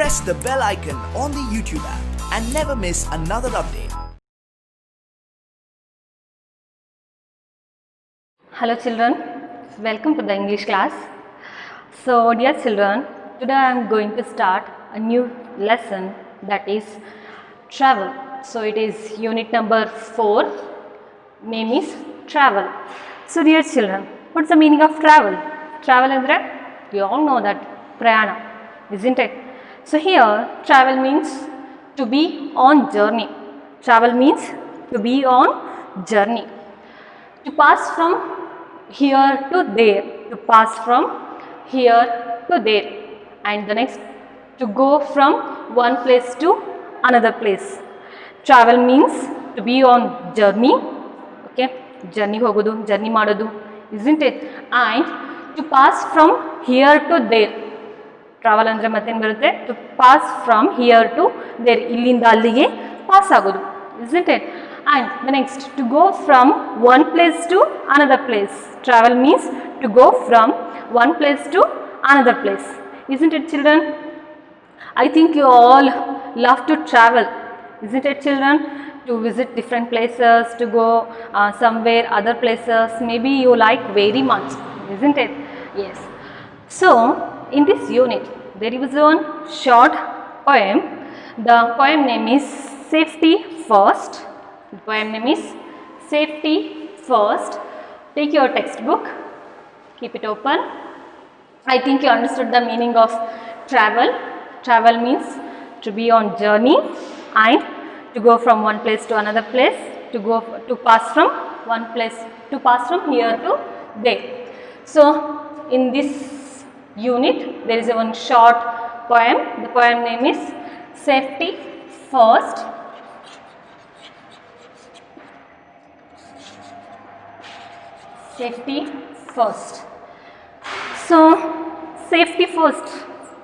press the bell icon on the YouTube app and never miss another update. Hello children, welcome to the English class. So dear children, today I am going to start a new lesson, that is travel. So it is unit number 4, name is travel. So dear children, what's the meaning of travel? Travel andre we all know that prayana, isn't it? So here travel means to be on journey. Travel means to be on journey. To pass from here to there, to pass from here to there, and the next to go from one place to another place. Travel means to be on journey, okay, journey hogodu, journey madodu, isn't it? And to pass from here to there. Travel andre mattenu barutte, to pass from here to there, illinda allige pass agodu, isn't it? And the next, to go from one place to another place. Travel means to go from one place to another place, isn't it children? I think you all love to travel, isn't it children? To visit different places, to go somewhere other places, maybe you like very much, isn't it? Yes. So in this unit there is one short poem. The poem name is Safety First. The poem name is Safety First. Take your textbook, keep it open. I think you understood the meaning of travel. Travel means to be on journey and to go from one place to another place, to pass from one place, to pass from here to there. So in this unit there is a one short poem. The poem name is Safety First. Safety first. So safety first.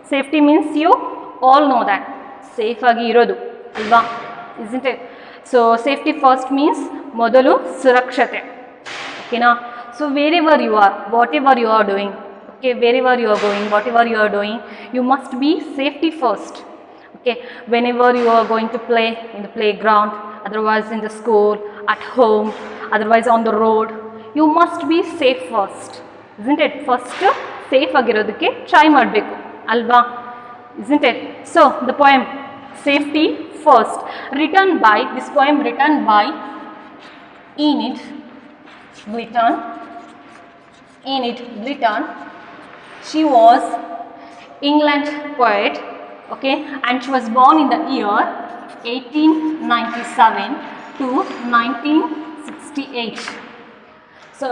Safety means you all know that safe agi irodu alva, isn't it? So safety first means modalu surakshate, okay na? So wherever you are, whatever you are doing, okay, wherever you are going, whatever you are doing, you must be safety first, okay? Whenever you are going to play in the playground, otherwise in the school, at home, otherwise on the road, you must be safe first, isn't it? First safe ಆಗಿರೋದಕ್ಕೆ try ಮಾಡಬೇಕು ಅಲ್ವಾ, isn't it? So the poem Safety First, written by, this poem written by Enid Blyton. Enid Blyton, she was England poet, okay, and she was born in the year 1897 to 1968. So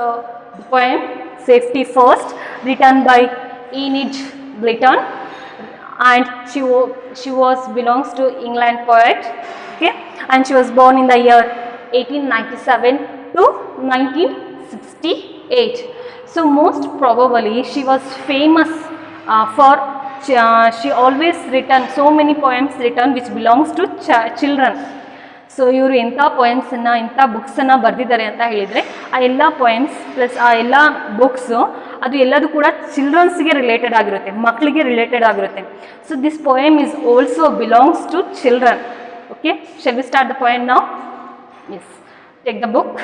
the poem Safety First, written by Enid Blyton, and she belongs to England poet, okay, and she was born in the year 1897 to 1968. So most probably she was famous for she always written so many poems written which belongs to children. So ಇವರು ಎಂಥ ಪೊಯಮ್ಸನ್ನು, ಇಂಥ ಬುಕ್ಸನ್ನು ಬರೆದಿದ್ದಾರೆ ಅಂತ ಹೇಳಿದರೆ, ಆ ಎಲ್ಲ poems plus ಆ ಎಲ್ಲ ಬುಕ್ಸು ಅದು ಎಲ್ಲದೂ ಕೂಡ ಚಿಲ್ಡ್ರನ್ಸ್ಗೆ ರಿಲೇಟೆಡ್ ಆಗಿರುತ್ತೆ, ಮಕ್ಕಳಿಗೆ ರಿಲೇಟೆಡ್ ಆಗಿರುತ್ತೆ. So this poem is also belongs to children, okay. Shall we start the poem now? Yes, take the book.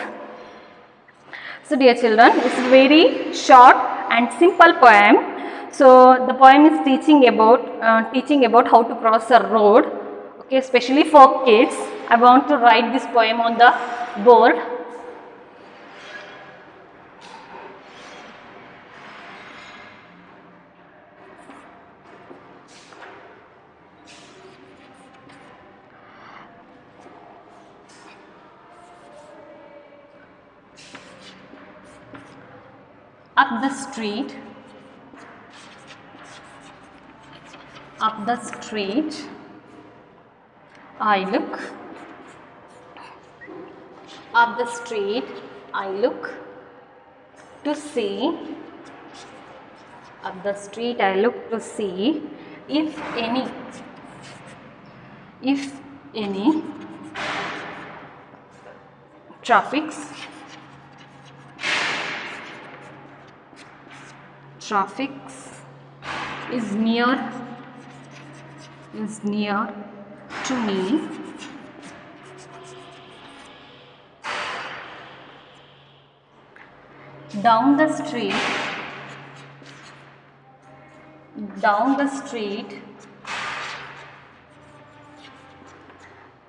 So dear children, it's a very short and simple poem. So the poem is teaching about how to cross a road, okay, especially for kids. I want to write this poem on the board. Up the street, I look. Up the street I look to see. Up the street I look to see if any traffics is near is near to me. Down the street, down the street,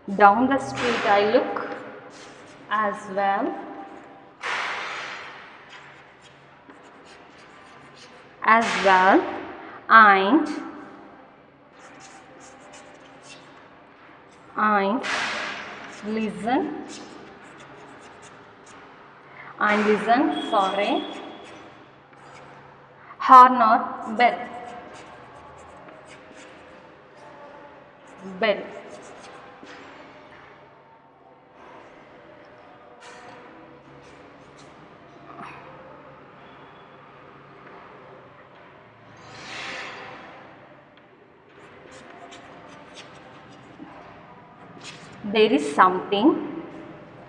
down the street I look as well, and listen for a horn or bell. There is something coming. Wait a bit.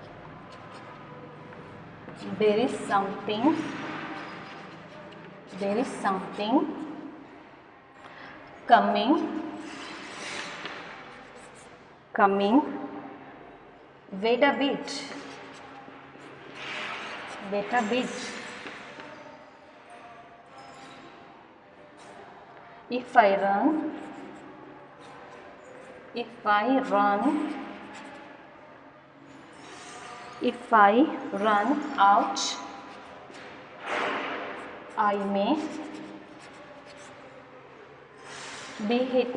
If I run out, I may be hit.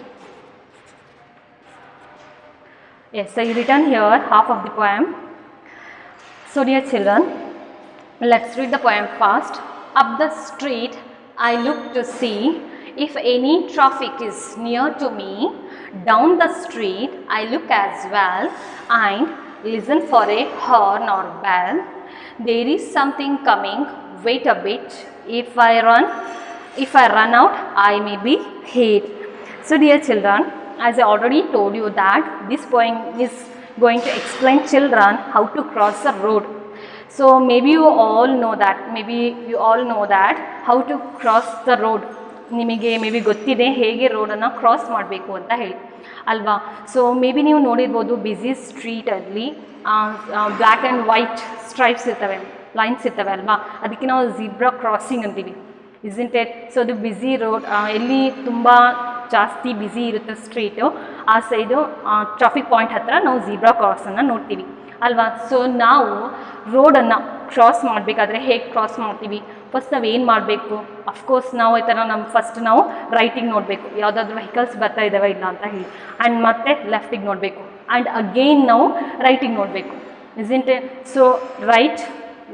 Yes, I written here half of the poem. So dear children, let's read the poem fast. Up the street I look to see if any traffic is near to me. Down the street I look as well, and listen for a horn or bell. There is something coming, wait a bit. If I run out, I may be hit. So dear children, as I already told you that this poem is going to explain children how to cross a road. So maybe you all know that how to cross the road. ನಿಮಗೆ may be ಗೊತ್ತಿದೆ ಹೇಗೆ ರೋಡನ್ನು cross ಮಾಡಬೇಕು ಅಂತ ಹೇಳಿ ಅಲ್ವಾ. So May be ನೀವು ನೋಡಿರ್ಬೋದು busy ಸ್ಟ್ರೀಟಲ್ಲಿ ಬ್ಲ್ಯಾಕ್ ಆ್ಯಂಡ್ ವೈಟ್ ಸ್ಟ್ರೈಪ್ಸ್ ಇರ್ತವೆ, ಲೈನ್ಸ್ ಇರ್ತವೆ ಅಲ್ವಾ, ಅದಕ್ಕೆ ನಾವು ಝೀಬ್ರಾ ಕ್ರಾಸಿಂಗ್ ಅಂತೀವಿ, ಇಸ್ಂಟ್ ಇಟ್. ಸೊ ಅದು ಬ್ಯುಸಿ ರೋಡ್, ಎಲ್ಲಿ ತುಂಬ ಜಾಸ್ತಿ ಬ್ಯುಸಿ ಇರುತ್ತೆ ಸ್ಟ್ರೀಟು ಆ ಸೈಡು ಟ್ರಾಫಿಕ್ ಪಾಯಿಂಟ್ ಹತ್ತಿರ ನಾವು ಝೀಬ್ರಾ ಕ್ರಾಸನ್ನು ನೋಡ್ತೀವಿ ಅಲ್ವಾ. ಸೊ ನಾವು ರೋಡನ್ನು ಕ್ರಾಸ್ ಮಾಡಬೇಕಾದ್ರೆ ಹೇಗೆ ಕ್ರಾಸ್ ಮಾಡ್ತೀವಿ, ಫಸ್ಟ್ ನಾವು ಏನು ಮಾಡಬೇಕು, ಅಫ್ಕೋರ್ಸ್ ನಾವು ಈ ಥರ ಫಸ್ಟ್ ನಾವು ರೈಟಿಗೆ ನೋಡಬೇಕು, ಯಾವುದಾದ್ರೂ ವೆಹಿಕಲ್ಸ್ ಬರ್ತಾ ಇದ್ದಾವೆ ಇಲ್ಲ ಅಂತ ಹೇಳಿ, ಆ್ಯಂಡ್ ಮತ್ತೆ ಲೆಫ್ಟಿಗೆ ನೋಡಬೇಕು, ಆ್ಯಂಡ್ ಅಗೇನ್ ನಾವು ರೈಟಿಗೆ ನೋಡಬೇಕು, isn't it. So right,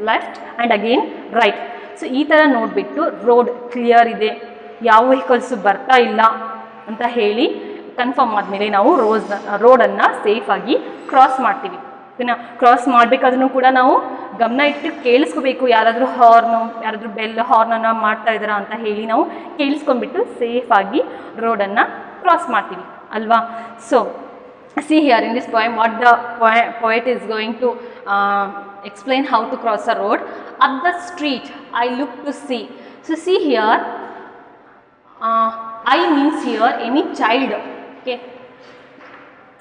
left and again right. So ಈ ಥರ ನೋಡಿಬಿಟ್ಟು ರೋಡ್ ಕ್ಲಿಯರ್ ಇದೆ, ಯಾವ ವೆಹಿಕಲ್ಸು ಬರ್ತಾ ಇಲ್ಲ ಅಂತ ಹೇಳಿ ಕನ್ಫರ್ಮ್ ಆದಮೇಲೆ ನಾವು ರೋಡನ್ನು ಸೇಫಾಗಿ ಕ್ರಾಸ್ ಮಾಡ್ತೀವಿ. ಕ್ರಾಸ್ ಮಾಡಬೇಕಾದ್ರೂ ಕೂಡ ನಾವು ಗಮನ ಇಟ್ಟು ಕೇಳಿಸ್ಕೋಬೇಕು, ಯಾರಾದರೂ ಯಾರಾದರೂ ಬೆಲ್ ಹಾರ್ನನ್ನು ಮಾಡ್ತಾ ಇದ್ದಾರಾ ಅಂತ ಹೇಳಿ ನಾವು ಕೇಳಿಸ್ಕೊಂಡ್ಬಿಟ್ಟು ಸೇಫಾಗಿ ರೋಡನ್ನು ಕ್ರಾಸ್ ಮಾಡ್ತೀವಿ ಅಲ್ವಾ. So see here in this poem what the poet is going to explain how to cross a road. Up the street I look to see. So see here, I means here any child, okay.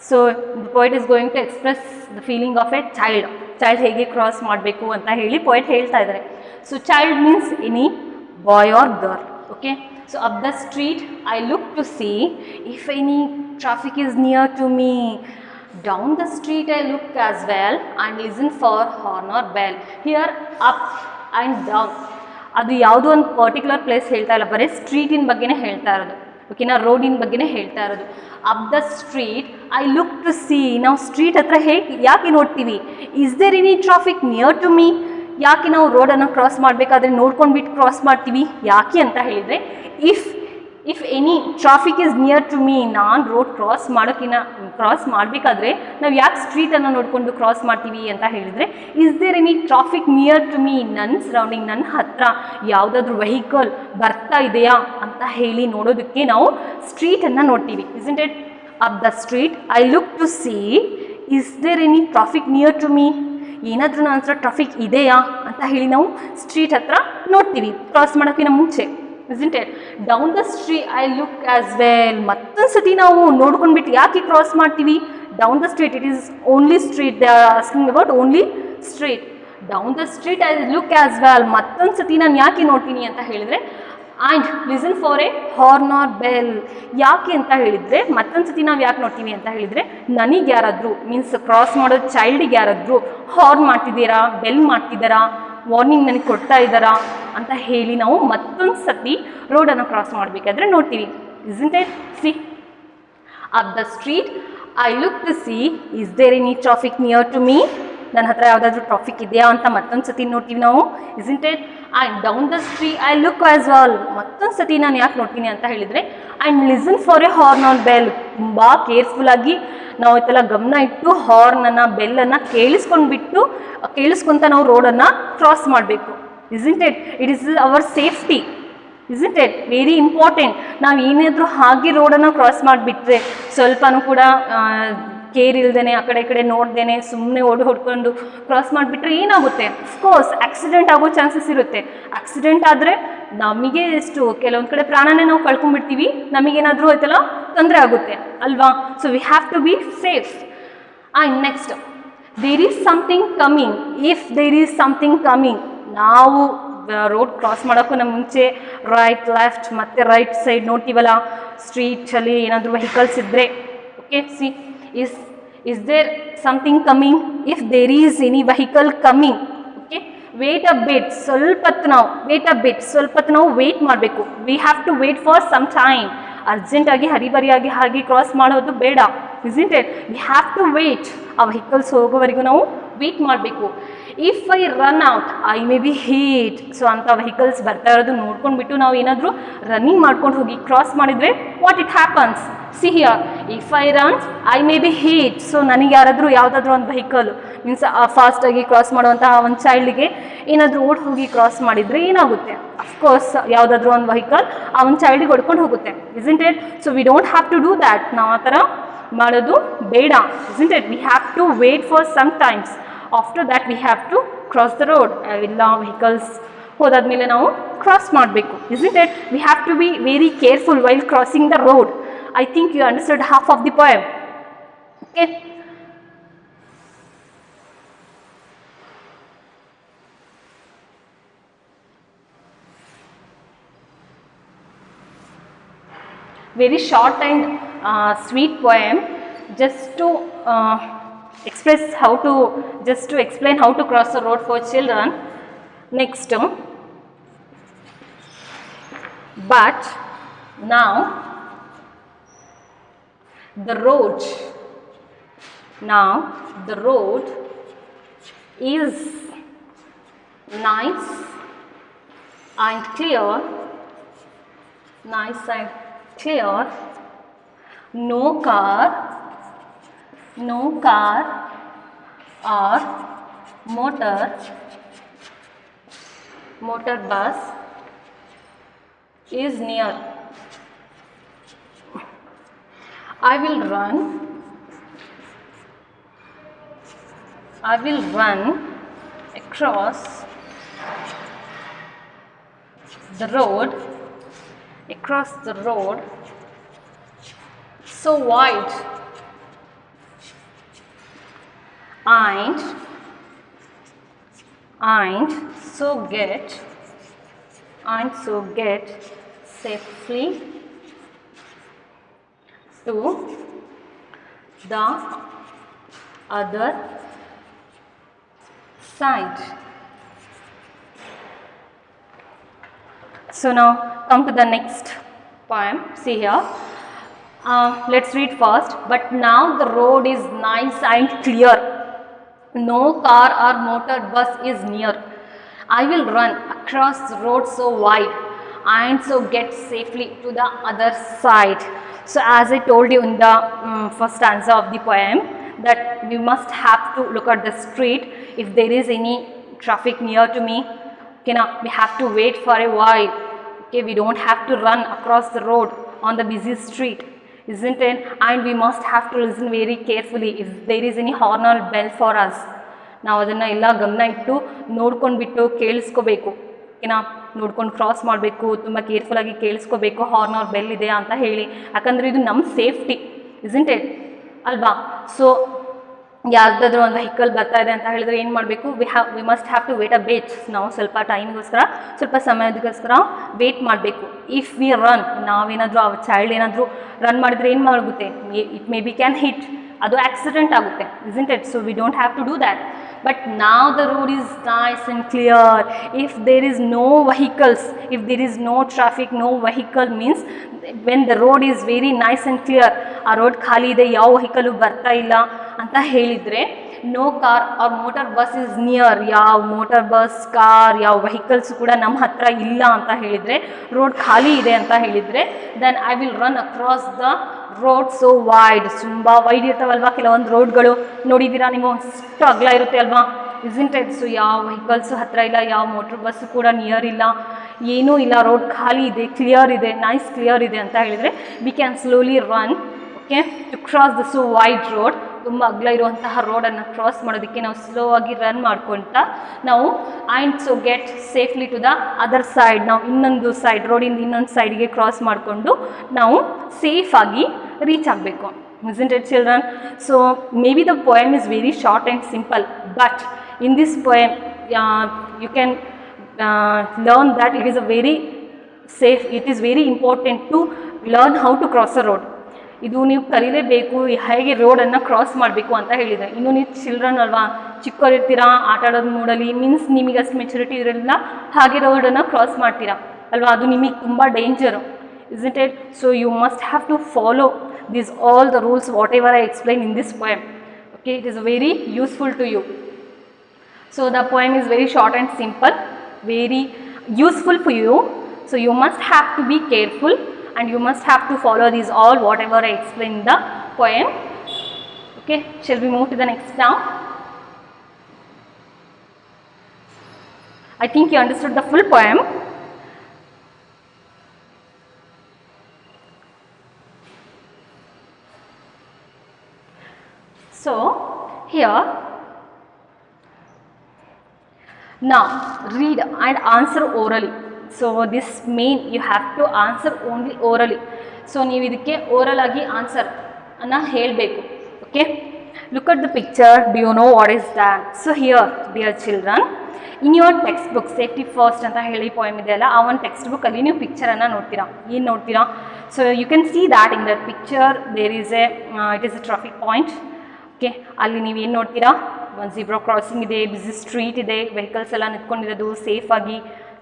So the poet is going to express the feeling of a child ಹೇಗೆ cross ಮಾಡಬೇಕು ಅಂತ ಹೇಳಿ poet ಹೇಳ್ತಾ ಇದ್ದಾರೆ. So child means any boy or girl, okay. So up the street I look to see if any traffic is near to me. Down the street I look as well and listen for horn or bell. Here up and down ಅದು ಯಾವುದೋ ಒಂದು particular place ಹೇಳ್ತಾ ಇಲ್ಲ, ಬರೀ ಸ್ಟ್ರೀಟಿನ ಬಗ್ಗೆನೇ ಹೇಳ್ತಾ ಇರೋದು, ಓಕೆನಾ, ರೋಡಿನ ಬಗ್ಗೆನೇ ಹೇಳ್ತಾ ಇರೋದು. Up the street I look to see. ನಾವು ಸ್ಟ್ರೀಟ್ ಹತ್ರ ಯಾಕೆ ನೋಡ್ತೀವಿ, is there any traffic near to me, ಯಾಕೆ ನಾವು ರೋಡನ್ನು ಕ್ರಾಸ್ ಮಾಡಬೇಕಾದ್ರೆ ನೋಡ್ಕೊಂಡ್ಬಿಟ್ಟು ಕ್ರಾಸ್ ಮಾಡ್ತೀವಿ, ಯಾಕೆ ಅಂತ ಹೇಳಿದರೆ if any traffic is near to me, ನಾನು ರೋಡ್ ಕ್ರಾಸ್ ಮಾಡಬೇಕಾದ್ರೆ ನಾವು ಯಾಕೆ ಸ್ಟ್ರೀಟನ್ನು ನೋಡಿಕೊಂಡು ಕ್ರಾಸ್ ಮಾಡ್ತೀವಿ ಅಂತ ಹೇಳಿದರೆ, is there any traffic near to me, ನನ್ನ ಸರೌಂಡಿಂಗ್, ನನ್ನ ಹತ್ರ ಯಾವುದಾದ್ರೂ ವೆಹಿಕಲ್ ಬರ್ತಾ ಇದೆಯಾ ಅಂತ ಹೇಳಿ ನೋಡೋದಕ್ಕೆ ನಾವು ಸ್ಟ್ರೀಟನ್ನು ನೋಡ್ತೀವಿ, isn't it. Up the street I look to see is there any traffic near to me, ಏನಾದರೂ ನನ್ನ ಹತ್ರ ಟ್ರಾಫಿಕ್ ಇದೆಯಾ ಅಂತ ಹೇಳಿ ನಾವು ಸ್ಟ್ರೀಟ್ ಹತ್ರ ನೋಡ್ತೀವಿ ಕ್ರಾಸ್ ಮಾಡೋಕ್ಕಿಂತ ಮುಂಚೆ, isn't it? Down the street I look as well. ಮತ್ತೊಂದು ಸತಿ ನಾವು ನೋಡ್ಕೊಂಡ್ಬಿಟ್ಟು ಯಾಕೆ ಕ್ರಾಸ್ ಮಾಡ್ತೀವಿ? Down the street, it is only street, they are asking about only street. Down the street I look as well. ಮತ್ತೊಂದು ಸತಿ ನಾನು ಯಾಕೆ ನೋಡ್ತೀನಿ ಅಂತ ಹೇಳಿದರೆ, and listen for a horn or bell. ಯಾಕೆ ಅಂತ ಹೇಳಿದರೆ, ಮತ್ತೊಂದು ಸತಿ ನಾವು ಯಾಕೆ ನೋಡ್ತೀವಿ ಅಂತ ಹೇಳಿದರೆ, ನನಗೆ ಯಾರಾದರೂ ಮೀನ್ಸ್ ಕ್ರಾಸ್ ಮಾಡೋ ಚೈಲ್ಡಿಗೆ ಯಾರಾದರೂ ಹಾರ್ನ್ ಮಾಡ್ತಿದ್ದೀರಾ, ಬೆಲ್ ಮಾಡ್ತಿದ್ದಾರಾ, ವಾರ್ನಿಂಗ್ ನನಗೆ ಕೊಡ್ತಾ ಇದ್ದಾರಾ ಅಂತ ಹೇಳಿ ನಾವು ಮತ್ತೊಂದು ಸತಿ ರೋಡನ್ನು ಕ್ರಾಸ್ ಮಾಡಬೇಕಾದ್ರೆ ನೋಡ್ತೀವಿ. Isn't it? See up the street I look to see is there any traffic near to me. ನನ್ನ ಹತ್ರ ಯಾವುದಾದ್ರೂ ಟ್ರಾಫಿಕ್ ಇದೆಯಾ ಅಂತ ಮತ್ತೊಂದು ಸತಿ ನೋಡ್ತೀವಿ ನಾವು. Isn't it? And down the street I look as well. ಮತ್ತೊಂದು ಸತಿ ನಾನು ಯಾಕೆ ನೋಡ್ತೀನಿ ಅಂತ ಹೇಳಿದರೆ, and listen for a horn on bell. ತುಂಬ ಕೇರ್ಫುಲ್ಲಾಗಿ ನಾವು ಇದೆಲ್ಲ ಗಮನ ಇಟ್ಟು ಹಾರ್ನನ್ನು, ಬೆಲ್ಲನ್ನು ಕೇಳಿಸ್ಕೊಂತ ನಾವು ರೋಡನ್ನು ಕ್ರಾಸ್ ಮಾಡಬೇಕು. Isn't it? It is our safety. Isn't it? Very important. ನಾವು ಏನಾದರೂ ಹಾಗೆ ರೋಡನ್ನು ಕ್ರಾಸ್ ಮಾಡಿಬಿಟ್ರೆ, ಸ್ವಲ್ಪನೂ ಕೂಡ ಕೇರ್ ಇಲ್ದೇನೆ, ಆ ಕಡೆ ಈ ಕಡೆ ನೋಡ್ದೇನೆ ಸುಮ್ಮನೆ ಹೊಡ್ಕೊಂಡು ಕ್ರಾಸ್ ಮಾಡಿಬಿಟ್ರೆ ಏನಾಗುತ್ತೆ? ಅಫ್ಕೋರ್ಸ್ ಆಕ್ಸಿಡೆಂಟ್ ಆಗೋ ಚಾನ್ಸಸ್ ಇರುತ್ತೆ. ಆಕ್ಸಿಡೆಂಟ್ ಆದರೆ ನಮಗೆ ಕೆಲವೊಂದು ಕಡೆ ಪ್ರಾಣನೇ ನಾವು ಕಳ್ಕೊಂಡ್ಬಿಡ್ತೀವಿ, ನಮಗೇನಾದರೂ ಆಯ್ತಲ್ಲ ತೊಂದರೆ ಆಗುತ್ತೆ ಅಲ್ವಾ? So we have to be safe. And next, there is something coming. If there is something coming, ನಾವು ರೋಡ್ ಕ್ರಾಸ್ ಮಾಡೋಕ್ಕೂ ನಮ್ಮ ಮುಂಚೆ ರೈಟ್, ಲೆಫ್ಟ್ ಮತ್ತು ರೈಟ್ ಸೈಡ್ ನೋಡ್ತೀವಲ್ಲ, ಸ್ಟ್ರೀಟಲ್ಲಿ ಏನಾದರೂ ವೆಹಿಕಲ್ಸ್ ಇದ್ದರೆ, okay, see is there something coming? If there is any vehicle coming, okay, wait a bit, ಸ್ವಲ್ಪ ಹೊತ್ತು ನಾವು ವೇಟ್ ಮಾಡಬೇಕು. We have to wait for some time. ಅರ್ಜೆಂಟಾಗಿ ಹರಿಬರಿಯಾಗಿ ಹಾಗೆ ಕ್ರಾಸ್ ಮಾಡೋದು ಬೇಡ. Isn't it? We have to wait. ಆ ವೆಹಿಕಲ್ಸ್ ಹೋಗೋವರೆಗೂ ನಾವು ವೇಟ್ ಮಾಡಬೇಕು. If I run out I may be hit. So ಅಂಥ ವೆಹಿಕಲ್ಸ್ ಬರ್ತಾ ಇರೋದು ನೋಡ್ಕೊಂಡ್ಬಿಟ್ಟು ನಾವು ಏನಾದರೂ ರನ್ನಿಂಗ್ ಮಾಡ್ಕೊಂಡು ಹೋಗಿ ಕ್ರಾಸ್ ಮಾಡಿದರೆ what it happens? See here, if I run I may be hit. So ನನಗೆ ಯಾವುದಾದ್ರೂ ಒಂದು ವೆಹಿಕಲ್ ಮೀನ್ಸ್ ಫಾಸ್ಟಾಗಿ ಕ್ರಾಸ್ ಮಾಡುವಂತಹ ಒಂದು ಚೈಲ್ಡಿಗೆ ಏನಾದರೂ ಹೋಗಿ ಕ್ರಾಸ್ ಮಾಡಿದರೆ ಏನಾಗುತ್ತೆ? ಅಫ್ಕೋರ್ಸ್ ಯಾವುದಾದ್ರೂ ಒಂದು ವೆಹಿಕಲ್ ಆ ಒಂದು ಚೈಲ್ಡಿಗೆ ಹೊಡ್ಕೊಂಡು ಹೋಗುತ್ತೆ. Isn't it? So we don't have to do that. ನಾವು ಆ ಥರ ಮಾಡೋದು ಬೇಡ. Isn't it? We have to wait for some times. After that we have to cross the road. ಎಲ್ಲ ವೆಹಿಕಲ್ಸ್ ಹೋದಾದ್ಮೇಲೆ ನಾವು ಕ್ರಾಸ್ ಮಾಡಬೇಕು. Isn't it? We have to be very careful while crossing the road. I think you understood half of the poem. Okay. Very short and sweet poem, just to explain how to cross the road for children. Next, but now the road is nice and clear. No car or motor bus is near. I will run across the road so wide and so get safely to the other side. So now come to the next poem. See here, let's read first. But now the road is nice and clear, no car or motor bus is near. I will run across the road so wide and so get safely to the other side. So as I told you in the first stanza of the poem, that we must have to look at the street. If there is any traffic near to me, okay, now we have to wait for a while. Okay, we don't have to run across the road on the busy street, isn't it? And we must have to listen very carefully if there is any horn or bell for us. ನಾವು ಅದನ್ನು ಎಲ್ಲ ಗಮನ ಇಟ್ಟು ನೋಡ್ಕೊಂಡ್ಬಿಟ್ಟು ಕೇಳಿಸ್ಕೋಬೇಕು. ಓಕೆನಾ. ನೋಡ್ಕೊಂಡು cross ಮಾಡಬೇಕು, ತುಂಬ ಕೇರ್ಫುಲ್ಲಾಗಿ ಕೇಳಿಸ್ಕೋಬೇಕು ಹಾರ್ನ್ ಆರ್ ಬೆಲ್ ಇದೆಯಾ ಅಂತ ಹೇಳಿ, ಯಾಕಂದರೆ ಇದು ನಮ್ಮ ಸೇಫ್ಟಿ ಇಸ್ಂಟ್ ಇಟ್ ಅಲ್ವಾ. ಸೊ ಯಾವುದಾದ್ರೂ ಒಂದು ವೆಹಿಕಲ್ ಬರ್ತಾ ಇದೆ ಅಂತ ಹೇಳಿದ್ರೆ ಏನು ಮಾಡಬೇಕು, we must have to wait a bit. ನಾವು ಸ್ವಲ್ಪ ಟೈಮಿಗೋಸ್ಕರ, ಸ್ವಲ್ಪ ಸಮಯದಕ್ಕೋಸ್ಕರ ವೇಟ್ ಮಾಡಬೇಕು. ಇಫ್ ವಿ ರನ್, ನಾವೇನಾದರೂ ಆ ಚೈಲ್ಡ್ ಏನಾದರೂ ರನ್ ಮಾಡಿದರೆ ಏನು ಮಾಡುತ್ತೆ, it may be can hit, ಅದು ಆಕ್ಸಿಡೆಂಟ್ ಆಗುತ್ತೆ isn't it. So we don't have to do that. But now the road is nice and clear. If there is no vehicles, if there is no traffic, no vehicle means when the road is very nice and clear, ಆ road ಖಾಲಿ ಇದೆ, ಯಾವ vehicle ಬರ್ತಾ ಇಲ್ಲ ಅಂತ ಹೇಳಿದರೆ, no car or motor bus is near, ಯಾವ motor bus car ಯಾವ ವೆಹಿಕಲ್ಸ್ ಕೂಡ ನಮ್ಮ ಹತ್ರ ಇಲ್ಲ ಅಂತ ಹೇಳಿದರೆ, ರೋಡ್ ಖಾಲಿ ಇದೆ ಅಂತ ಹೇಳಿದರೆ, then I will run across the road so wide. ತುಂಬ ವೈಡ್ ಇರ್ತಾವಲ್ವಾ ಕೆಲವೊಂದು ರೋಡ್ಗಳು, ನೋಡಿದ್ದೀರಾ ನೀವು, ಅಷ್ಟು ಅಗಲ ಇರುತ್ತೆ ಅಲ್ವಾ ಇಸ್ಂಟ್ ಇಟ್. ಸೊ ಯಾವ ವೆಹಿಕಲ್ಸು ಹತ್ತಿರ ಇಲ್ಲ, ಯಾವ ಮೋಟ್ರ್ ಬಸ್ಸು ಕೂಡ ನಿಯರ್ ಇಲ್ಲ, ಏನೂ ಇಲ್ಲ, ರೋಡ್ ಖಾಲಿ ಇದೆ, ಕ್ಲಿಯರ್ ಇದೆ, ನೈಸ್ ಕ್ಲಿಯರ್ ಇದೆ ಅಂತ ಹೇಳಿದರೆ we can slowly run okay to cross the so wide road. ತುಂಬ ಅಗಲ ಇರುವಂತಹ ರೋಡನ್ನು ಕ್ರಾಸ್ ಮಾಡೋದಕ್ಕೆ ನಾವು ಸ್ಲೋ ಆಗಿ ರನ್ ಮಾಡ್ಕೊಳ್ತಾ ನಾವು and so get safely to the other side. ನಾವು ಇನ್ನೊಂದು ಸೈಡ್, ರೋಡಿಂದ ಇನ್ನೊಂದು ಸೈಡ್ಗೆ ಕ್ರಾಸ್ ಮಾಡಿಕೊಂಡು ನಾವು ಸೇಫಾಗಿ ರೀಚ್ ಆಗಬೇಕು isn't it children. So maybe the poem is very short and simple, but in this poem you can learn that it is a very safe, it is very important to learn how to cross a road. ಇದು ನೀವು ಕಲೀಲೇಬೇಕು, ಹೇಗೆ ರೋಡನ್ನು cross ಮಾಡಬೇಕು ಅಂತ ಹೇಳಿದರೆ. ಇನ್ನು ನೀವು children ಅಲ್ವಾ, ಚಿಕ್ಕವರಿರ್ತೀರಾ, ಆಟ ಆಡೋದು ಮೂಡಲಿ ಮೀನ್ಸ್ ನಿಮಗೆ ಅಷ್ಟು ಮೆಚುರಿಟಿ ಇರೋಲ್ಲ, ಹಾಗೆ ರೋಡನ್ನು ಕ್ರಾಸ್ ಮಾಡ್ತೀರಾ ಅಲ್ವಾ, ಅದು ನಿಮಗೆ ತುಂಬ danger isn't it. So you must have to follow these all the rules whatever I explain in this poem. Okay, it is very useful to you. So the poem is very short and simple, very useful for you. So you must have to be careful and you must have to follow these all whatever I explain in the poem. Okay, shall we move to the next now? I think you understood the full poem. So here now read and answer orally. So this mean you have to answer only orally. So ನೀವು ಇದಕ್ಕೆ oral ಆಗಿ answer ಅನ್ನು ಹೇಳಬೇಕು. Okay, look at the picture. Do you know what is that? So here dear children, in your textbook safety first ಅಂತ ಹೇಳಿ poem ಇದೆಯಲ್ಲ, ಆ ಒಂದು ಟೆಕ್ಸ್ಟ್ ಬುಕ್ಕಲ್ಲಿ ನೀವು ಪಿಕ್ಚರನ್ನು ನೋಡ್ತೀರಾ. ಏನು ನೋಡ್ತೀರಾ? So you can see that in that picture there is it is a traffic point. Okay, ಅಲ್ಲಿ ನೀವು ಏನು ನೋಡ್ತೀರಾ, ಒಂದು ಝೀಬ್ರಾ ಕ್ರಾಸಿಂಗ್ ಇದೆ, ಬಿಸಿ ಸ್ಟ್ರೀಟ್ ಇದೆ, ವೆಹಿಕಲ್ಸ್ ಎಲ್ಲ ನಿಂತ್ಕೊಂಡಿರೋದು, ಸೇಫಾಗಿ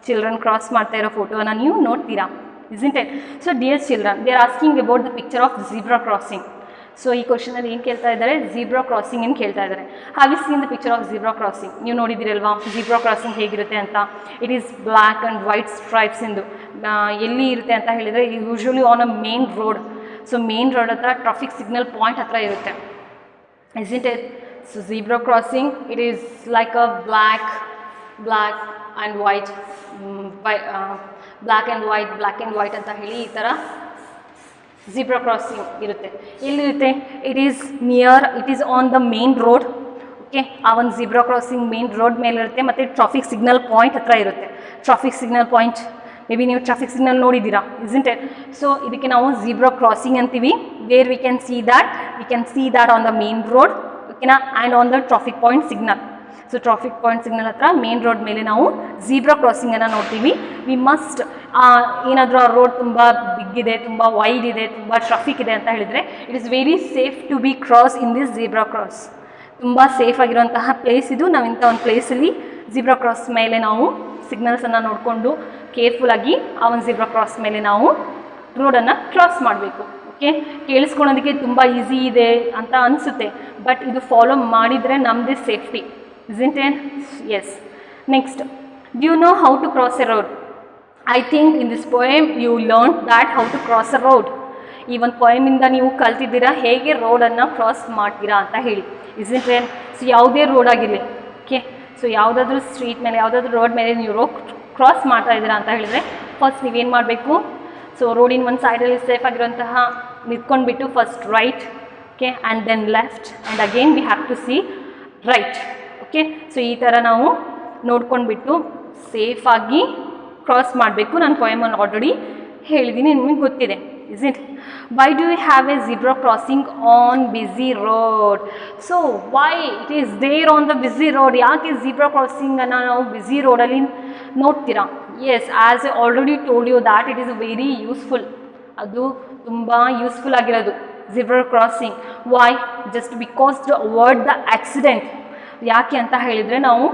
ಚಿಲ್ಡ್ರನ್ ಕ್ರಾಸ್ ಮಾಡ್ತಾ ಇರೋ ಫೋಟೋನ ನೀವು ನೋಡ್ತೀರಾ isn't it. So dear children, they are asking about the picture of zebra crossing. So ಈ ಕ್ವಶನಲ್ಲಿ ಏನು ಕೇಳ್ತಾ ಇದ್ದಾರೆ, ಝೀಬ್ರಾ ಕ್ರಾಸಿಂಗ್ ಏನು ಕೇಳ್ತಾ ಇದ್ದಾರೆ. Have you seen the picture of zebra crossing? ನೀವು ನೋಡಿದ್ದೀರಲ್ವಾ ಝೀಬ್ರಾ ಕ್ರಾಸಿಂಗ್ ಹೇಗಿರುತ್ತೆ ಅಂತ. It is black and white stripes ಇಂದು ಎಲ್ಲಿ ಇರುತ್ತೆ ಅಂತ ಹೇಳಿದರೆ, usually on a main road. So main road ಹತ್ರ ಟ್ರಾಫಿಕ್ ಸಿಗ್ನಲ್ ಪಾಯಿಂಟ್ ಹತ್ರ ಇರುತ್ತೆ isn't it. So zebra crossing, it is like a black and white, black and white ಅಂತ ಹೇಳಿ ಈ ಥರ ಝೀಬ್ರಾ ಕ್ರಾಸಿಂಗ್ ಇರುತ್ತೆ. ಎಲ್ಲಿರುತ್ತೆ? It is on the main road. Okay, ಆ ಒಂದು ಝೀಬ್ರಾ ಕ್ರಾಸಿಂಗ್ ಮೇನ್ ರೋಡ್ ಮೇಲೆ ಇರುತ್ತೆ ಮತ್ತು ಟ್ರಾಫಿಕ್ ಸಿಗ್ನಲ್ ಪಾಯಿಂಟ್ ಹತ್ರ ಇರುತ್ತೆ. Traffic signal point may be ನೀವು ಟ್ರಾಫಿಕ್ ಸಿಗ್ನಲ್ ನೋಡಿದ್ದೀರಾ isn't it. ಸೊ ಇದಕ್ಕೆ ನಾವು ಝೀಬ್ರಾ ಕ್ರಾಸಿಂಗ್ ಅಂತೀವಿ. Where we can see that on the main road, ಓಕೆನಾ, and on the traffic point signal. So traffic point signal ಹತ್ರ main road ಮೇಲೆ ನಾವು zebra ಕ್ರಾಸಿಂಗನ್ನು ನೋಡ್ತೀವಿ. ವಿ ಮಸ್ಟ್ ಏನಾದರೂ ಆ ರೋಡ್ ತುಂಬ ಬಿಗ್ಗಿದೆ, ತುಂಬ ವೈಡ್ ಇದೆ, ತುಂಬ ಟ್ರಾಫಿಕ್ ಇದೆ ಅಂತ ಹೇಳಿದರೆ, it is very safe to be cross in this zebra cross. ತುಂಬ ಸೇಫ್ ಆಗಿರುವಂತಹ ಪ್ಲೇಸ್ ಇದು. ನಾವು ಇಂಥ ಒಂದು ಪ್ಲೇಸಲ್ಲಿ ಝೀಬ್ರಾ ಕ್ರಾಸ್ ಮೇಲೆ ನಾವು ಸಿಗ್ನಲ್ಸನ್ನು ನೋಡಿಕೊಂಡು ಕೇರ್ಫುಲ್ಲಾಗಿ ಆ ಒಂದು ಝೀಬ್ರಾ ಕ್ರಾಸ್ ಮೇಲೆ ನಾವು ರೋಡನ್ನು ಕ್ರಾಸ್ ಮಾಡಬೇಕು. ಓಕೆ, ಕೇಳಿಸ್ಕೊಳೋದಕ್ಕೆ ತುಂಬ ಈಸಿ ಇದೆ ಅಂತ ಅನಿಸುತ್ತೆ, ಬಟ್ ಇದು ಫಾಲೋ ಮಾಡಿದರೆ ನಮ್ಮದೇ safety isn't it. Yes. Next, do you know how to cross a road? I think in this poem you learned that how to cross a road. ಈ ಒಂದು ಪೋಯಮಿಂದ ನೀವು ಕಲ್ತಿದ್ದೀರಾ ಹೇಗೆ ರೋಡನ್ನು ಕ್ರಾಸ್ ಮಾಡ್ತೀರಾ ಅಂತ ಹೇಳಿ isn't it. ಸೊ ಯಾವುದೇ ರೋಡ್ ಆಗಿರಲಿ, okay, so ಯಾವುದಾದ್ರೂ ಸ್ಟ್ರೀಟ್ ಮೇಲೆ ಯಾವುದಾದ್ರೂ ರೋಡ್ ಮೇಲೆ ನೀವು ಕ್ರಾಸ್ ಮಾಡ್ತಾ ಇದ್ದೀರಾ ಅಂತ ಹೇಳಿದರೆ, ಫಸ್ಟ್ ನೀವೇನು ಮಾಡಬೇಕು, ಸೊ ರೋಡಿನ ಒಂದು ಸೈಡಲ್ಲಿ ಸೇಫ್ ಆಗಿರುವಂತಹ ನಿಂತ್ಕೊಂಡ್ಬಿಟ್ಟು first right, okay, and then left, and again we have to see right. Okay, so ಈ ಥರ ನಾವು ನೋಡ್ಕೊಂಡ್ಬಿಟ್ಟು ಸೇಫಾಗಿ ಕ್ರಾಸ್ ಮಾಡಬೇಕು. ನಾನು ಪೊಯಮನ್ನು ಆಲ್ರೆಡಿ ಹೇಳಿದ್ದೀನಿ, ನಿಮಗೆ ಗೊತ್ತಿದೆ. Is it? Why do we have a zebra crossing on busy road? So why it is there on the busy road? ಯಾಕೆ zebra crossing ಅನ್ನು ನಾವು busy ರೋಡಲ್ಲಿ ನೋಡ್ತೀರಾ? Yes, as I already told you that it is very useful. ಅದು ತುಂಬ useful ಆಗಿರೋದು zebra crossing. Why? Just because to avoid the accident. ಯಾಕೆ ಅಂತ ಹೇಳಿದರೆ ನಾವು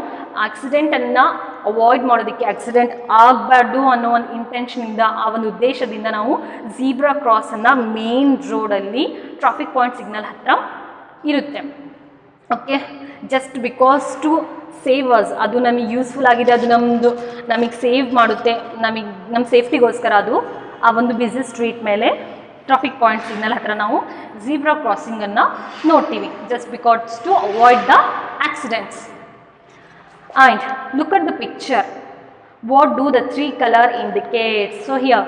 ಆಕ್ಸಿಡೆಂಟನ್ನು ಅವಾಯ್ಡ್ ಮಾಡೋದಕ್ಕೆ, ಆಕ್ಸಿಡೆಂಟ್ ಆಗಬಾರ್ದು ಅನ್ನೋ ಒಂದು ಇಂಟೆನ್ಷನಿಂದ, ಆ ಒಂದು ಉದ್ದೇಶದಿಂದ ನಾವು ಝೀಬ್ರಾ ಕ್ರಾಸನ್ನು ಮೇನ್ ರೋಡಲ್ಲಿ ಟ್ರಾಫಿಕ್ ಪಾಯಿಂಟ್ ಸಿಗ್ನಲ್ ಹತ್ತಿರ ಇರುತ್ತೆ. Okay, just because to savers, ಅದು ನಮಗೆ ಯೂಸ್ಫುಲ್ ಆಗಿದೆ, ಅದು ನಮಗೆ ಸೇವ್ ಮಾಡುತ್ತೆ, ನಮ್ಮ ಸೇಫ್ಟಿಗೋಸ್ಕರ ಅದು ಆ ಒಂದು ಬ್ಯುಸಿ ಸ್ಟ್ರೀಟ್ ಮೇಲೆ ಟ್ರಾಫಿಕ್ ಪಾಯಿಂಟ್ ಸಿಗ್ನಲ್ ಹತ್ತಿರ ನಾವು ಝೀಬ್ರಾ ಕ್ರಾಸಿಂಗನ್ನು ನೋಡ್ತೀವಿ, just because to avoid the accidents. And look at the picture. What do the three color indicate? So here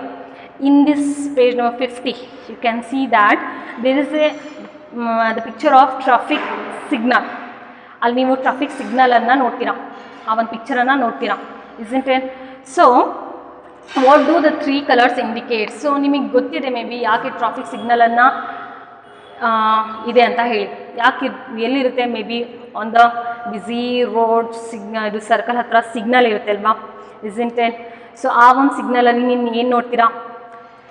in this page number 50 you can see that there is a the picture of traffic signal. ಅಲ್ಲಿ ನೀವು traffic signal ಅನ್ನು ನೋಡ್ತೀರಾ, ಆ ಒಂದು ಪಿಕ್ಚರನ್ನು ನೋಡ್ತೀರಾ, isn't it? So what do the three colors indicate? So ನಿಮಗೆ ಗೊತ್ತಿದೆ may be ಯಾಕೆ ಟ್ರಾಫಿಕ್ ಸಿಗ್ನಲನ್ನು ಇದೆ ಅಂತ ಹೇಳಿ. ಯಾಕೆ ಎಲ್ಲಿರುತ್ತೆ? May be on the busy road signal, ಇದು ಸರ್ಕಲ್ ಹತ್ರ ಸಿಗ್ನಲ್ ಇರುತ್ತೆ ಅಲ್ವಾ, isn't it? ಸೊ ಆ ಒಂದು ಸಿಗ್ನಲಲ್ಲಿ ನೀನು ಏನು ನೋಡ್ತೀರಾ?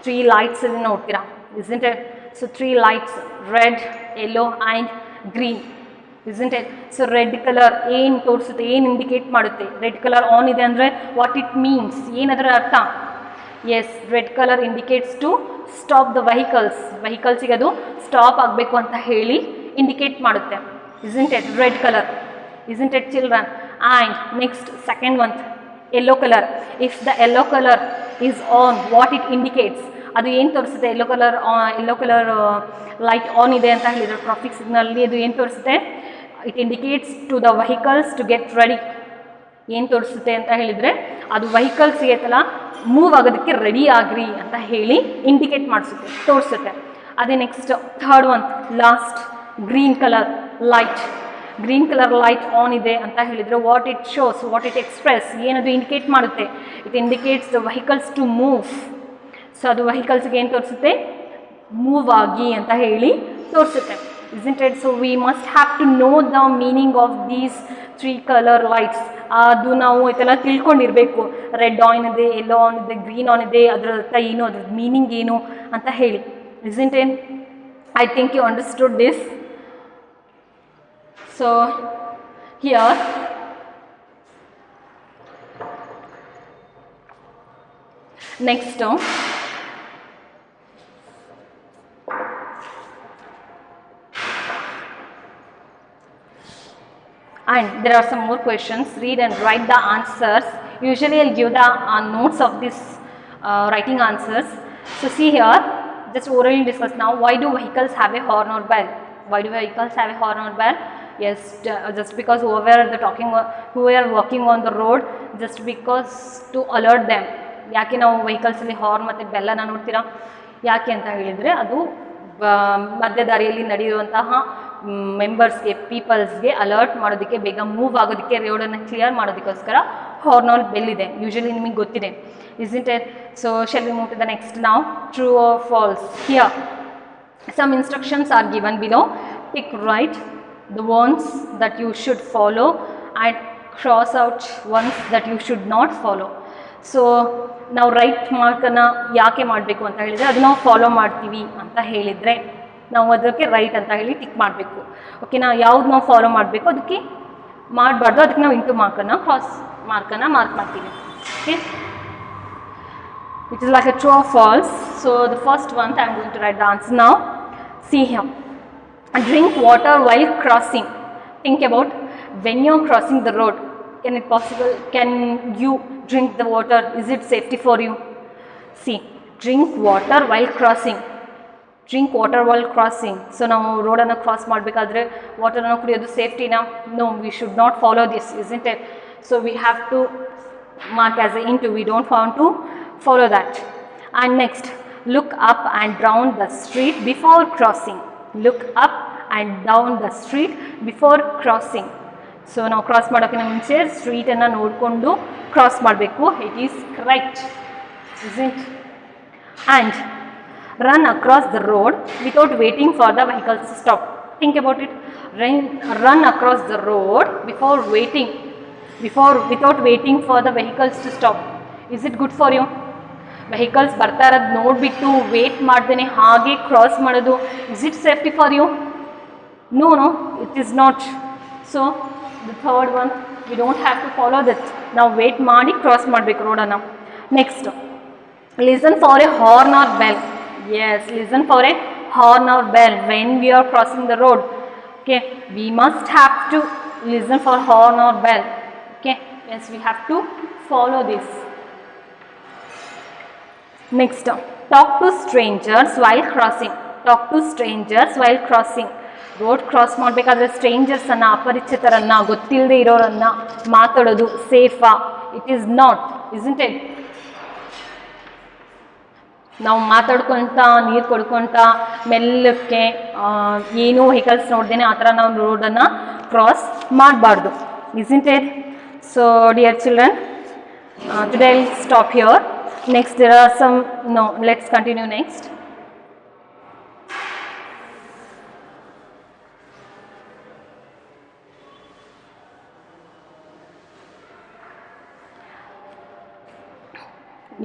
3 ಲೈಟ್ಸಲ್ಲಿ ನೋಡ್ತೀರಾ, isn't it? So 3 lights, red, yellow and green, isn't it? So red colour ಏನು ತೋರಿಸುತ್ತೆ, ಏನು ಇಂಡಿಕೇಟ್ ಮಾಡುತ್ತೆ? ರೆಡ್ ಕಲರ್ ಆನ್ ಇದೆ ಅಂದರೆ ವಾಟ್ ಇಟ್ ಮೀನ್ಸ್, ಏನದರ ಅರ್ಥ? Yes, red colour indicates to stop the ವೆಹಿಕಲ್ಸಿಗೆ ಅದು ಸ್ಟಾಪ್ ಆಗಬೇಕು ಅಂತ ಹೇಳಿ ಇಂಡಿಕೇಟ್ ಮಾಡುತ್ತೆ, isn't it? Red colour, isn't it children? And next second one, yellow color. If the yellow color is on, what it indicates? ಅದು ಏನು ತೋರಿಸುತ್ತೆ? Yellow colour light on ಇದೆ ಅಂತ ಹೇಳಿದರೆ ಟ್ರಾಫಿಕ್ ಸಿಗ್ನಲ್ಲಿ ಅದು ಏನು ತೋರಿಸುತ್ತೆ? It indicates to the vehicles to get ready. ಏನು ತೋರಿಸುತ್ತೆ ಅಂತ ಹೇಳಿದರೆ ಅದು ವೆಹಿಕಲ್ಸ್ಗೆ ಐತಲ್ಲ ಮೂವ್ ಆಗೋದಕ್ಕೆ ರೆಡಿ ಆಗ್ರಿ ಅಂತ ಹೇಳಿ ಇಂಡಿಕೇಟ್ ತೋರಿಸುತ್ತೆ. ಅದೇ next third one, last, green colour light on ಇದೆ ಅಂತ ಹೇಳಿದರೆ what it shows, what it express, ಏನದು ಇಂಡಿಕೇಟ್ ಮಾಡುತ್ತೆ? It indicates the vehicles to move. So ಅದು ವೆಹಿಕಲ್ಸ್ಗೆ ಏನು ತೋರಿಸುತ್ತೆ? ಮೂವ್ ಆಗಿ ಅಂತ ಹೇಳಿ ತೋರಿಸುತ್ತೆ, isn't it? So we must have to know the meaning of these 3 color lights. ಅದು ನಾವು ಇದೆಲ್ಲ ತಿಳ್ಕೊಂಡಿರಬೇಕು. ರೆಡ್ ಆನ್ ಇದೆ, ಯೆಲ್ಲೋ ಆನ್ ಇದೆ, ಗ್ರೀನ್ ಆನ್ ಇದೆ, ಅದರ ಅರ್ಥ ಏನು, ಅದ್ರ ಮೀನಿಂಗ್ ಏನು ಅಂತ ಹೇಳಿ, isn't it? I think you understood this. So here next and there are some more questions. Read and write the answers. Usually I'll give the notes of this writing answers. So see here, just orally discuss now. Why do vehicles have a horn or bell? Why do vehicles have a horn or bell? Yes, just because who are working on the road, just because to alert them. ಯಾಕೆ ನಾವು ವೆಹಿಕಲ್ಸಲ್ಲಿ horn ಮತ್ತು ಬೆಲ್ಲನ್ನು ನೋಡ್ತೀರಾ? ಯಾಕೆ ಅಂತ ಹೇಳಿದರೆ ಅದು ಮಧ್ಯ ದಾರಿಯಲ್ಲಿ ನಡೆಯುವಂತಹ ಮೆಂಬರ್ಸ್ಗೆ, ಪೀಪಲ್ಸ್ಗೆ ಅಲರ್ಟ್ ಮಾಡೋದಕ್ಕೆ, ಬೇಗ ಮೂವ್ ಆಗೋದಕ್ಕೆ, ರೋಡನ್ನು ಕ್ಲಿಯರ್ ಮಾಡೋದಕ್ಕೋಸ್ಕರ ಹಾರ್ನ್ ಆರ್ ಬೆಲ್ ಇದೆ. ಯೂಶಲಿ ನಿಮಗೆ ಗೊತ್ತಿದೆ, isn't it? So shall we move to the next now? True or false? Here some instructions are given below. Tick right the ones that you should follow and cross out ones that you should not follow. So ನಾವು right ಮಾರ್ಕನ್ನು ಯಾಕೆ ಮಾಡಬೇಕು ಅಂತ ಹೇಳಿದರೆ, ಅದು ನಾವು follow ಮಾಡ್ತೀವಿ ಅಂತ ಹೇಳಿದರೆ ನಾವು ಅದಕ್ಕೆ ರೈಟ್ ಅಂತ ಹೇಳಿ ಟಿಕ್ ಮಾಡಬೇಕು. ಓಕೆನಾ? ಯಾವ್ದು ನಾವು ಫಾಲೋ ಮಾಡಬೇಕು ಅದಕ್ಕೆ ಮಾಡಬಾರ್ದು, ಅದಕ್ಕೆ ನಾವು ಇಂಟು ಮಾರ್ಕನ್ನು, ಕ್ರಾಸ್ ಮಾರ್ಕನ್ನು ಮಾರ್ಕ್ ಮಾಡ್ತೀವಿ. Okay, it is like a true or false. So the first one I am going to write the answer now. See here, drink water while crossing. Think about when you're crossing the road. Can it possible? Can you drink the water? Is it safety for you? See, drink water while crossing. Drink water while crossing. So now road anna cross ಮಾಡಬೇಕಾದ್ರೆ water ಅನ್ನು ಕುಡಿಯೋದು ಸೇಫ್ಟಿನಾ? No, we should not follow this, isn't it? So we have to mark as a into. We don't want to follow that. And next, look up and down the street before crossing. Look up and down the street before crossing. So ನಾವು cross ಮಾಡೋಕ್ಕಿಂತ ಮುಂಚೆ ಸ್ಟ್ರೀಟನ್ನು ನೋಡಿಕೊಂಡು cross ಮಾಡಬೇಕು. It is correct, isn't? And run across the road without waiting for the vehicles to stop. Think about it. Run across the road without waiting for the vehicles to stop. Is it good for you? Vehicles ಬರ್ತಾ ಇರೋದು ನೋಡಿಬಿಟ್ಟು wait ಮಾಡ್ದೇನೆ ಹಾಗೆ cross ಮಾಡೋದು, is it safety for you? No, it is not. So the third one, we don't have to follow that. ನಾವು wait ಮಾಡಿ cross ಮಾಡಬೇಕು ರೋಡನ್ನು. Next, listen for a horn or bell. Yes, listen for a horn or bell when we are crossing the road. Okay, we must have to listen for horn or bell. Okay, yes, we have to follow this. Next, talk to strangers while crossing. Talk to strangers while crossing. Road cross ಮಾಡಬೇಕಾದ್ರೆ ಸ್ಟ್ರೇಂಜರ್ಸನ್ನು, ಅಪರಿಚಿತರನ್ನು, ಗೊತ್ತಿಲ್ಲದೆ ಇರೋರನ್ನು ಮಾತಾಡೋದು ಸೇಫಾ? It is not, isn't it? ನಾವು ಮಾತಾಡ್ಕೊತ ನೀರು ಕೊಡ್ಕೊತ ಮೆಲ್ಲಕ್ಕೆ ಏನೂ ವೆಹಿಕಲ್ಸ್ ನೋಡ್ದೇನೆ ಆ ಥರ ನಾವು ರೋಡನ್ನು ಕ್ರಾಸ್ ಮಾಡಬಾರ್ದು, isn't it? So dear children, today I will stop here. Next there are some, no, let's continue next.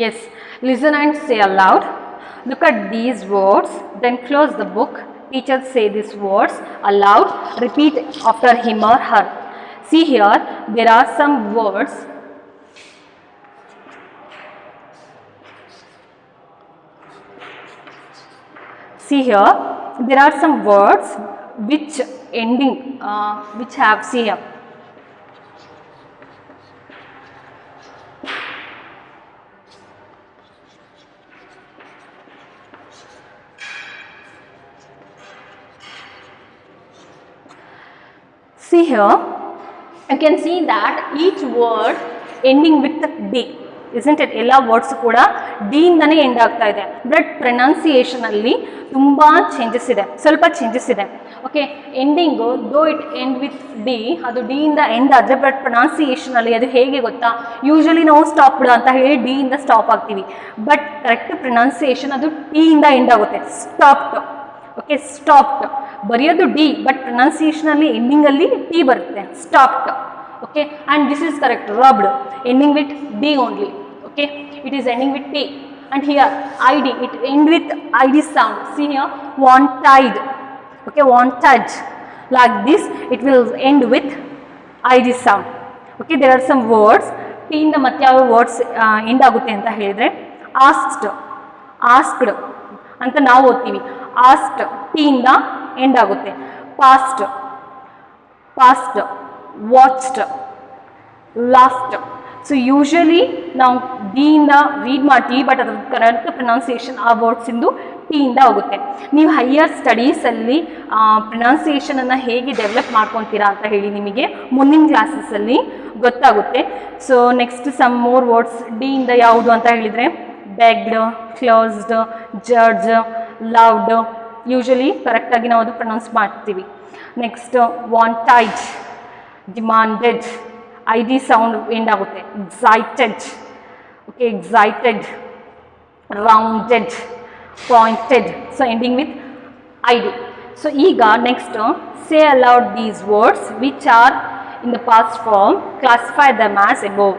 Yes, listen and say aloud. Look at these words, then close the book. Teachers say these words aloud. Repeat after him or her. See here, there are some words. See here, there are some words which ending, which have, see here. See here, you can see that each word ending with D, isn't it? ಎಲ್ಲ words ಕೂಡ D ಇಂದನೇ end ಆಗ್ತಾ ಇದೆ. But ಪ್ರೊನೌನ್ಸಿಯೇಷನಲ್ಲಿ ತುಂಬ changes ಇದೆ, ಸ್ವಲ್ಪ changes ಇದೆ. Okay, ending though it end with D, ಅದು D ಇಂದ ಎಂಡ್ ಆದರೆ, ಬಟ್ ಪ್ರೊನೌನ್ಸಿಯೇಷನಲ್ಲಿ ಅದು ಹೇಗೆ ಗೊತ್ತಾ? ಯೂಶಲಿ ನಾವು ಸ್ಟಾಪ್ಡ್ ಅಂತ ಹೇಳಿ ಡಿ ಇಂದ ಸ್ಟಾಪ್ ಆಗ್ತೀವಿ, ಬಟ್ ಕರೆಕ್ಟ್ ಪ್ರೊನೌನ್ಸಿಯೇಷನ್ ಅದು ಟಿ ಇಂದ ಎಂಡ್ ಆಗುತ್ತೆ, ಸ್ಟಾಪ್ಡ್. ಓಕೆ, ಸ್ಟಾಪ್ಡ್ ಬರೆಯೋದು ಡಿ, ಬಟ್ ಪ್ರೊನೌನ್ಸಿಯೇಷನಲ್ಲಿ ಎಂಡಿಂಗಲ್ಲಿ ಟಿ ಬರುತ್ತೆ, stopped. Okay, and this is correct, rubbed ending with D only. Okay, it is ending with T. And here I D, it end with I D sound. See here, wanted. Okay, wanted, like this it will end with I D sound. Okay, there are some words T ಇಂದ ಮತ್ತೆ ಯಾವ words end ಆಗುತ್ತೆ ಅಂತ ಹೇಳಿದರೆ, asked, asked ಅಂತ ನಾವು ಓದ್ತೀವಿ, asked T ಇಂದ ಎಂಡ್ ಆಗುತ್ತೆ. Past, past, watched, last. So usually ನಾವು ಡಿ ಇಂದ ರೀಡ್ ಮಾಡ್ತೀವಿ, ಬಟ್ ಅದ್ರ ಕರೆಕ್ಟ್ ಪ್ರೊನೌನ್ಸಿಯೇಷನ್ ಆ ವರ್ಡ್ಸಿಂದು ಟಿ ಇಂದ ಹೋಗುತ್ತೆ. ನೀವು ಹೈಯರ್ ಸ್ಟಡೀಸಲ್ಲಿ ಪ್ರೊನೌನ್ಸಿಯೇಷನನ್ನು ಹೇಗೆ ಡೆವಲಪ್ ಮಾಡ್ಕೊತೀರಾ ಅಂತ ಹೇಳಿ ನಿಮಗೆ ಮುಂದಿನ ಕ್ಲಾಸಸ್ಸಲ್ಲಿ ಗೊತ್ತಾಗುತ್ತೆ. So next some more words D ಇಂದ ಯಾವುದು ಅಂತ ಹೇಳಿದರೆ, begged, closed, judged, loved. Usually ಕರೆಕ್ಟಾಗಿ ನಾವು ಅದು ಪ್ರೊನೌನ್ಸ್ ಮಾಡ್ತೀವಿ. Next wanted, demanded, I D sound end ಆಗುತ್ತೆ. Excited. Okay, excited, rounded, pointed. So ending with I D. So ಈಗ next, say aloud these words which are in the past form, classify them as above.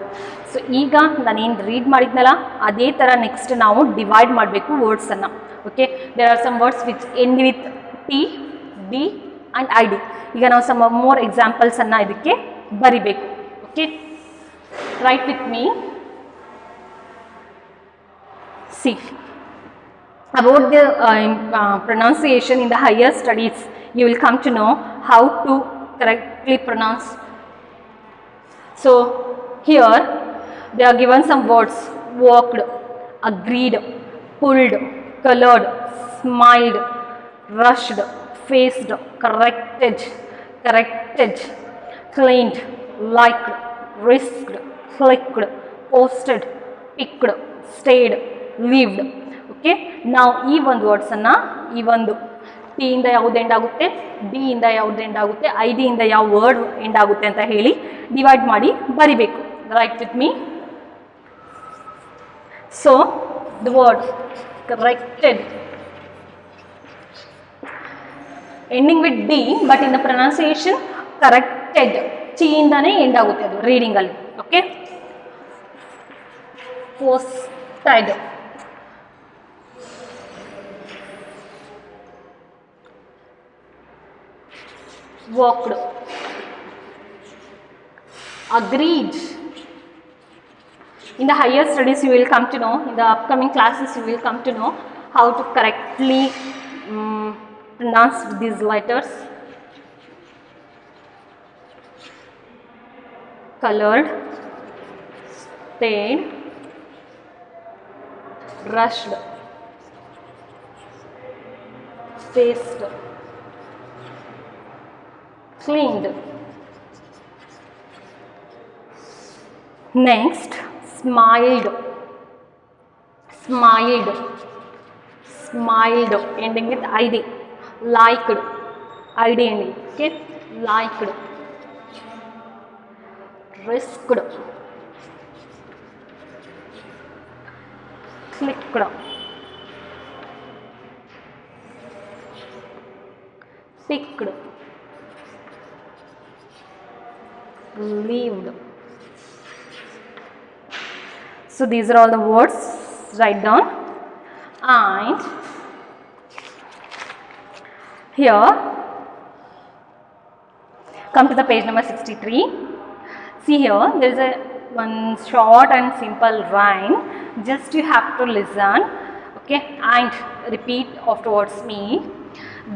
So ಈಗ ನಾನೇನು read ಮಾಡಿದ್ನಲ್ಲ ಅದೇ ಥರ next ನಾವು divide ಮಾಡಬೇಕು ವರ್ಡ್ಸನ್ನು. Okay, there are some words which end with T, D and I D. ಈಗ ನಾವು ಸಮ್ ಮೋರ್ ಎಕ್ಸಾಂಪಲ್ಸನ್ನು ಇದಕ್ಕೆ ಬರಿಬೇಕು. Okay, write with me. See, about the pronunciation in the higher studies, you will come to know how to correctly pronounce. So here they are given some words: walked, agreed, pulled, colored, smiled, rushed, faced, corrected, corrected, cleaned, liked, risked, clicked, posted, picked, stayed, lived. Okay, ನಾವು ಈ ಒಂದು ವರ್ಡ್ಸನ್ನು ಈ ಒಂದು T ಇಂದ ಯಾವುದು end ಆಗುತ್ತೆ, D ಇಂದ ಯಾವುದು ಎಂಡ್ ಆಗುತ್ತೆ, ಐ ಡಿ ಇಂದ ಯಾವ ವರ್ಡ್ ಎಂಡ್ ಆಗುತ್ತೆ ಅಂತ ಹೇಳಿ ಡಿವೈಡ್ ಮಾಡಿ ಬರಿಬೇಕು. Right with me. So the word corrected ending with D, but in the pronunciation corrected T ಇಂದಾನೆ end ಆಗುತ್ತೆ ಅದು ರೀಡಿಂಗ್ ಅಲ್ಲಿ. Okay, posted, walked, agreed. In the higher studies you will come to know, in the upcoming classes you will come to know how to correctly pronounce these letters. Colored, stayed, rushed, faced, cleaned. Next, smiled, smiled, smiled, ending with id. Liked, id ending. Okay, liked. Risked, clicked, picked, lived. So these are all the words. Write down. And here, come to the page number 63. See here, there is one short and simple rhyme. Just you have to listen, okay, and repeat afterwards me.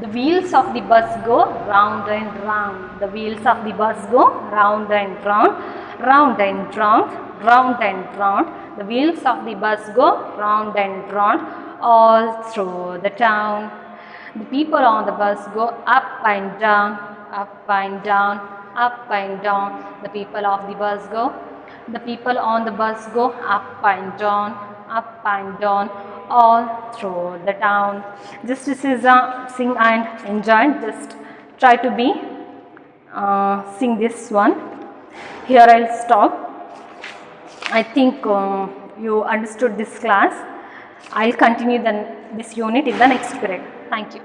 The wheels of the bus go round and round. The wheels of the bus go round and round, round and round, round and round. The wheels of the bus go round and round all through the town. The people on the bus go up and down, up and down, up and down. The people of the bus go, the people on the bus go up and down, up and down all through the town. Just this is sing and enjoy. Just try to be sing this one. Here I'll stop. I think you understood this class. I'll continue this unit in the next period. Thank you.